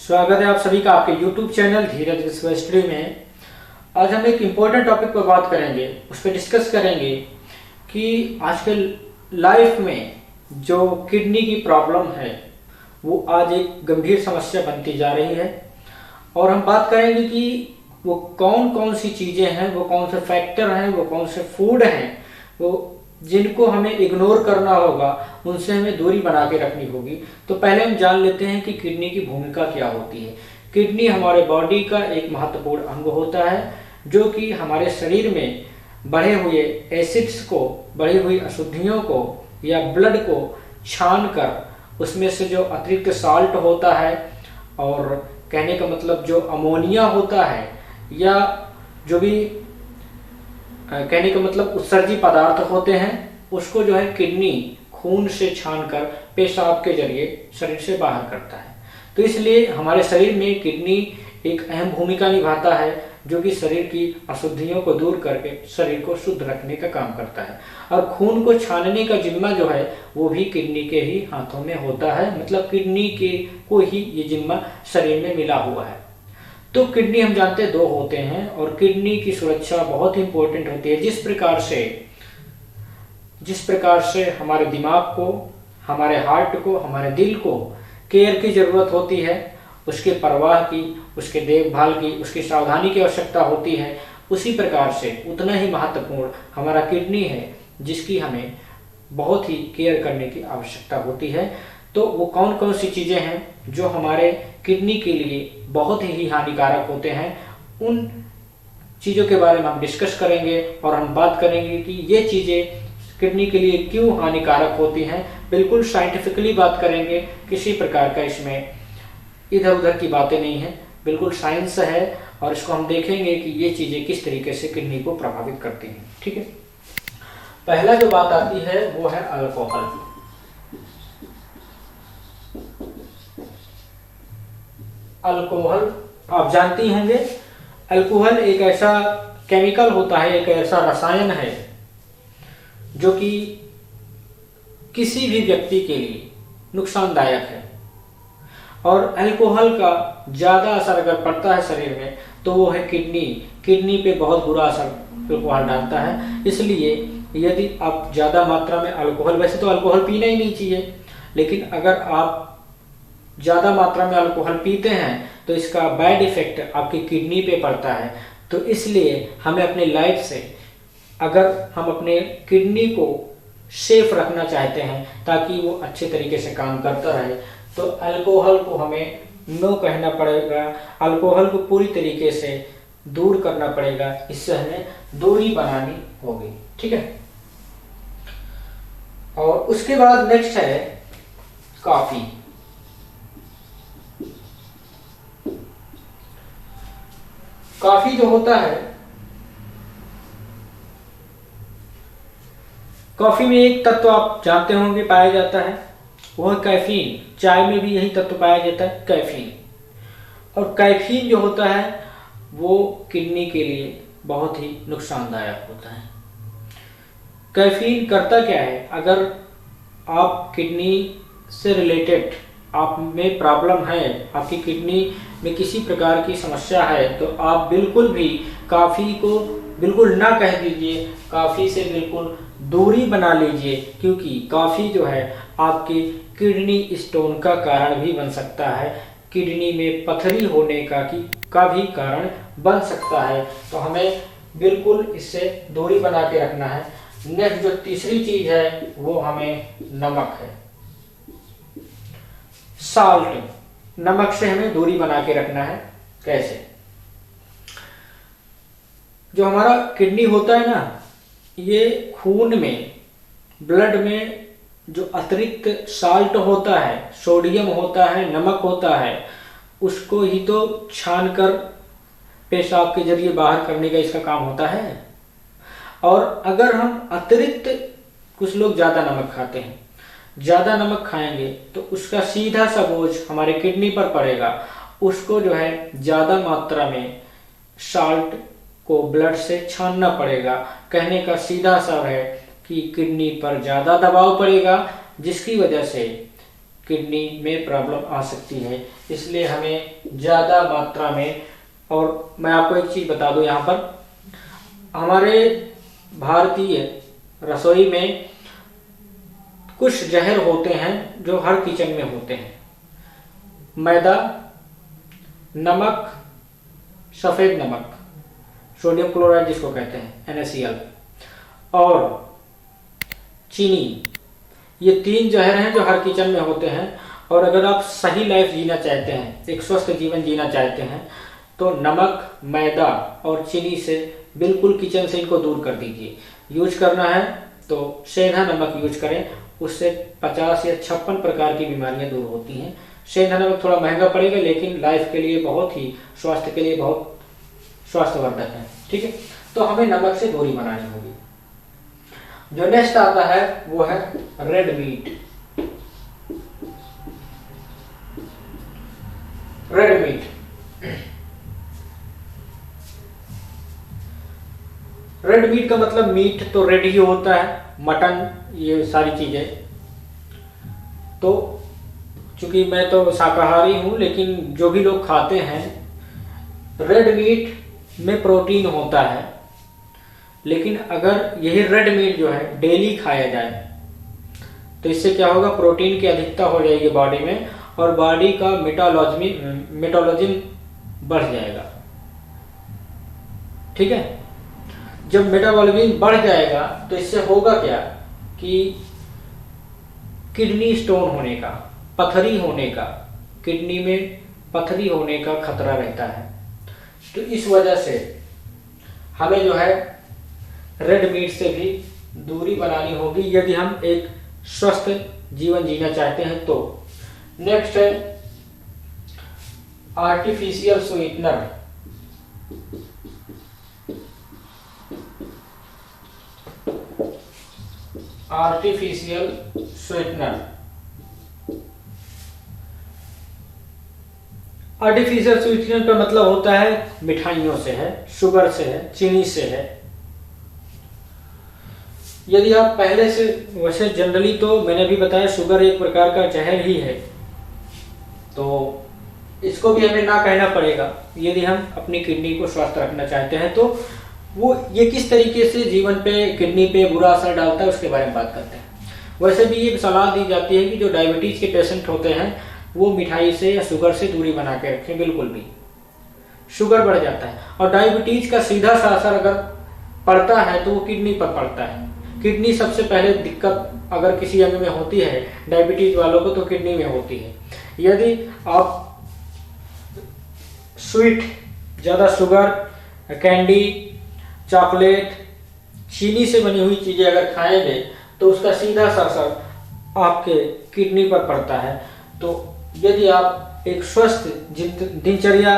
स्वागत है आप सभी का आपके YouTube चैनल धीरज विश्व स्टडी में। आज हम एक इम्पोर्टेंट टॉपिक पर बात करेंगे, उस पर डिस्कस करेंगे कि आजकल लाइफ में जो किडनी की प्रॉब्लम है वो आज एक गंभीर समस्या बनती जा रही है। और हम बात करेंगे कि वो कौन कौन सी चीज़ें हैं, वो कौन से फैक्टर हैं, वो कौन से फूड हैं वो जिनको हमें इग्नोर करना होगा, उनसे हमें दूरी बना के रखनी होगी। तो पहले हम जान लेते हैं कि किडनी की भूमिका क्या होती है। किडनी हमारे बॉडी का एक महत्वपूर्ण अंग होता है जो कि हमारे शरीर में बढ़े हुए एसिड्स को, बढ़ी हुई अशुद्धियों को या ब्लड को छान कर उसमें से जो अतिरिक्त साल्ट होता है, और कहने का मतलब जो अमोनिया होता है या जो भी कहने का मतलब उत्सर्जी पदार्थ होते हैं, उसको जो है किडनी खून से छानकर पेशाब के जरिए शरीर से बाहर करता है। तो इसलिए हमारे शरीर में किडनी एक अहम भूमिका निभाता है जो कि शरीर की अशुद्धियों को दूर करके शरीर को शुद्ध रखने का काम करता है। और खून को छानने का जिम्मा जो है वो भी किडनी के ही हाथों में होता है, मतलब किडनी के को ही ये जिम्मा शरीर में मिला हुआ है। तो किडनी हम जानते हैं दो होते हैं और किडनी की सुरक्षा बहुत ही इंपॉर्टेंट होती है। जिस प्रकार से हमारे दिमाग को, हमारे हार्ट को, हमारे दिल को केयर की जरूरत होती है, उसके परवाह की, उसके देखभाल की, उसकी सावधानी की आवश्यकता होती है, उसी प्रकार से उतना ही महत्वपूर्ण हमारा किडनी है जिसकी हमें बहुत ही केयर करने की आवश्यकता होती है। तो वो कौन कौन सी चीज़ें हैं जो हमारे किडनी के लिए बहुत ही हानिकारक होते हैं, उन चीज़ों के बारे में हम डिस्कस करेंगे और हम बात करेंगे कि ये चीज़ें किडनी के लिए क्यों हानिकारक होती हैं। बिल्कुल साइंटिफिकली बात करेंगे, किसी प्रकार का इसमें इधर उधर की बातें नहीं है, बिल्कुल साइंस है और इसको हम देखेंगे कि ये चीज़ें किस तरीके से किडनी को प्रभावित करती हैं। ठीक है, पहला जो बात आती है वो है अल्कोहल। अल्कोहल आप जानती होंगे, अल्कोहल एक ऐसा केमिकल होता है, एक ऐसा रसायन है जो कि किसी भी व्यक्ति के लिए नुकसानदायक है। और अल्कोहल का ज़्यादा असर अगर पड़ता है शरीर में तो वो है किडनी पे बहुत बुरा असर अल्कोहल डालता है। इसलिए यदि आप ज़्यादा मात्रा में अल्कोहल, वैसे तो अल्कोहल पीना ही नहीं चाहिए, लेकिन अगर आप ज़्यादा मात्रा में अल्कोहल पीते हैं तो इसका बैड इफेक्ट आपकी किडनी पे पड़ता है। तो इसलिए हमें अपने लाइफ से, अगर हम अपने किडनी को सेफ रखना चाहते हैं ताकि वो अच्छे तरीके से काम करता रहे, तो अल्कोहल को हमें नो कहना पड़ेगा, अल्कोहल को पूरी तरीके से दूर करना पड़ेगा, इससे हमें दूरी बनानी होगी। ठीक है, और उसके बाद नेक्स्ट है कॉफ़ी। कॉफी जो होता है, कॉफी में एक तत्व आप जानते होंगे पाया जाता है, वो है कैफीन। चाय में भी यही तत्व पाया जाता है, कैफीन। और कैफीन जो होता है वो किडनी के लिए बहुत ही नुकसानदायक होता है। कैफीन करता क्या है, अगर आप किडनी से रिलेटेड आप में प्रॉब्लम है, आपकी किडनी में किसी प्रकार की समस्या है, तो आप बिल्कुल भी कॉफ़ी को बिल्कुल ना कह दीजिए, कॉफ़ी से बिल्कुल दूरी बना लीजिए, क्योंकि कॉफ़ी जो है आपके किडनी स्टोन का कारण भी बन सकता है, किडनी में पथरी होने का भी कारण बन सकता है। तो हमें बिल्कुल इससे दूरी बना के रखना है। नेक्स्ट जो तीसरी चीज़ है वो हमें नमक है, साल्ट। नमक से हमें दूरी बना के रखना है। कैसे? जो हमारा किडनी होता है ना, ये खून में, ब्लड में जो अतिरिक्त साल्ट होता है, सोडियम होता है, नमक होता है, उसको ही तो छानकर पेशाब के जरिए बाहर करने का इसका काम होता है। और अगर हम अतिरिक्त, कुछ लोग ज़्यादा नमक खाते हैं, ज़्यादा नमक खाएंगे तो उसका सीधा सा बोझ हमारे किडनी पर पड़ेगा। उसको जो है ज़्यादा मात्रा में साल्ट को ब्लड से छानना पड़ेगा। कहने का सीधा सा है कि किडनी पर ज़्यादा दबाव पड़ेगा, जिसकी वजह से किडनी में प्रॉब्लम आ सकती है। इसलिए हमें ज़्यादा मात्रा में, और मैं आपको एक चीज़ बता दूं, यहाँ पर हमारे भारतीय रसोई में कुछ जहर होते हैं जो हर किचन में होते हैं। मैदा, नमक, सफ़ेद नमक, सोडियम क्लोराइड जिसको कहते हैं NaCl, और चीनी, ये 3 जहर हैं जो हर किचन में होते हैं। और अगर आप सही लाइफ जीना चाहते हैं, एक स्वस्थ जीवन जीना चाहते हैं, तो नमक, मैदा और चीनी से बिल्कुल किचन से इनको दूर कर दीजिए। यूज करना है तो सेंधा नमक यूज करें, उससे 50 या 56 प्रकार की बीमारियां दूर होती हैं। सेंधा नमक थोड़ा महंगा पड़ेगा, लेकिन लाइफ के लिए बहुत ही, स्वास्थ्य के लिए बहुत स्वास्थ्यवर्धक है। ठीक है, तो हमें नमक से दूरी बनानी होगी। जो नेक्स्ट आता है वो है red meat. Red meat, red meat का मतलब मीट तो रेड ही होता है, मटन, ये सारी चीजें। तो चूंकि मैं तो शाकाहारी हूं, लेकिन जो भी लोग खाते हैं, रेड मीट में प्रोटीन होता है। लेकिन अगर यही रेड मीट जो है डेली खाया जाए तो इससे क्या होगा, प्रोटीन की अधिकता हो जाएगी बॉडी में, और बॉडी का मेटाबॉलिज्म बढ़ जाएगा। ठीक है, जब मेटाबॉलिज्म बढ़ जाएगा तो इससे होगा क्या कि किडनी स्टोन होने का, पथरी होने का, किडनी में पथरी होने का खतरा रहता है। तो इस वजह से हमें जो है रेड मीट से भी दूरी बनानी होगी यदि हम एक स्वस्थ जीवन जीना चाहते हैं तो। नेक्स्ट है artificial sweetener. Artificial sweetener, artificial sweetener का मतलब होता है मिठाइयों से है, शुगर से है, चीनी से है। यदि आप पहले से, वैसे जनरली तो मैंने भी बताया शुगर एक प्रकार का जहर ही है, तो इसको भी हमें ना कहना पड़ेगा। यदि हम अपनी किडनी को स्वस्थ रखना चाहते हैं तो वो ये किस तरीके से जीवन पे, किडनी पे बुरा असर डालता है उसके बारे में बात करते हैं। वैसे भी ये सलाह दी जाती है कि जो डायबिटीज के पेशेंट होते हैं वो मिठाई से या शुगर से दूरी बना के रखें। बिल्कुल भी शुगर बढ़ जाता है, और डायबिटीज का सीधा सा असर अगर पड़ता है तो वो किडनी पर पड़ता है। किडनी सबसे पहले दिक्कत अगर किसी अंग में होती है डायबिटीज वालों को तो किडनी में होती है। यदि आप स्वीट, ज़्यादा शुगर, कैंडी, चॉकलेट, चीनी से बनी हुई चीज़ें अगर खाएंगे तो उसका सीधा सा असर आपके किडनी पर पड़ता है। तो यदि आप एक स्वस्थ दिनचर्या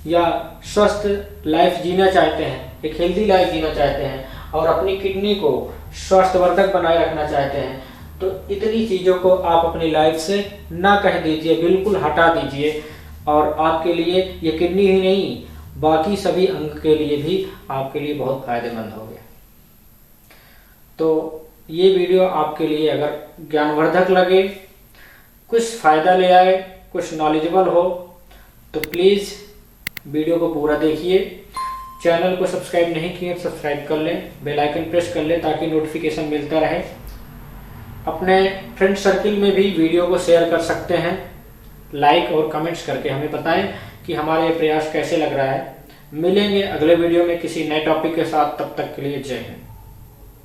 या स्वस्थ लाइफ जीना चाहते हैं, एक हेल्दी लाइफ जीना चाहते हैं और अपनी किडनी को स्वास्थ्यवर्धक बनाए रखना चाहते हैं, तो इतनी चीज़ों को आप अपनी लाइफ से ना कह दीजिए, बिल्कुल हटा दीजिए। और आपके लिए ये किडनी ही नहीं, बाकी सभी अंग के लिए भी आपके लिए बहुत फायदेमंद होगा। तो ये वीडियो आपके लिए अगर ज्ञानवर्धक लगे, कुछ फ़ायदा ले आए, कुछ नॉलेजेबल हो, तो प्लीज़ वीडियो को पूरा देखिए। चैनल को सब्सक्राइब नहीं किए तो सब्सक्राइब कर लें, बेल आइकन प्रेस कर लें ताकि नोटिफिकेशन मिलता रहे। अपने फ्रेंड सर्किल में भी वीडियो को शेयर कर सकते हैं। लाइक और कमेंट्स करके हमें बताएं कि हमारा ये प्रयास कैसे लग रहा है। मिलेंगे अगले वीडियो में किसी नए टॉपिक के साथ, तब तक के लिए जय हिंद।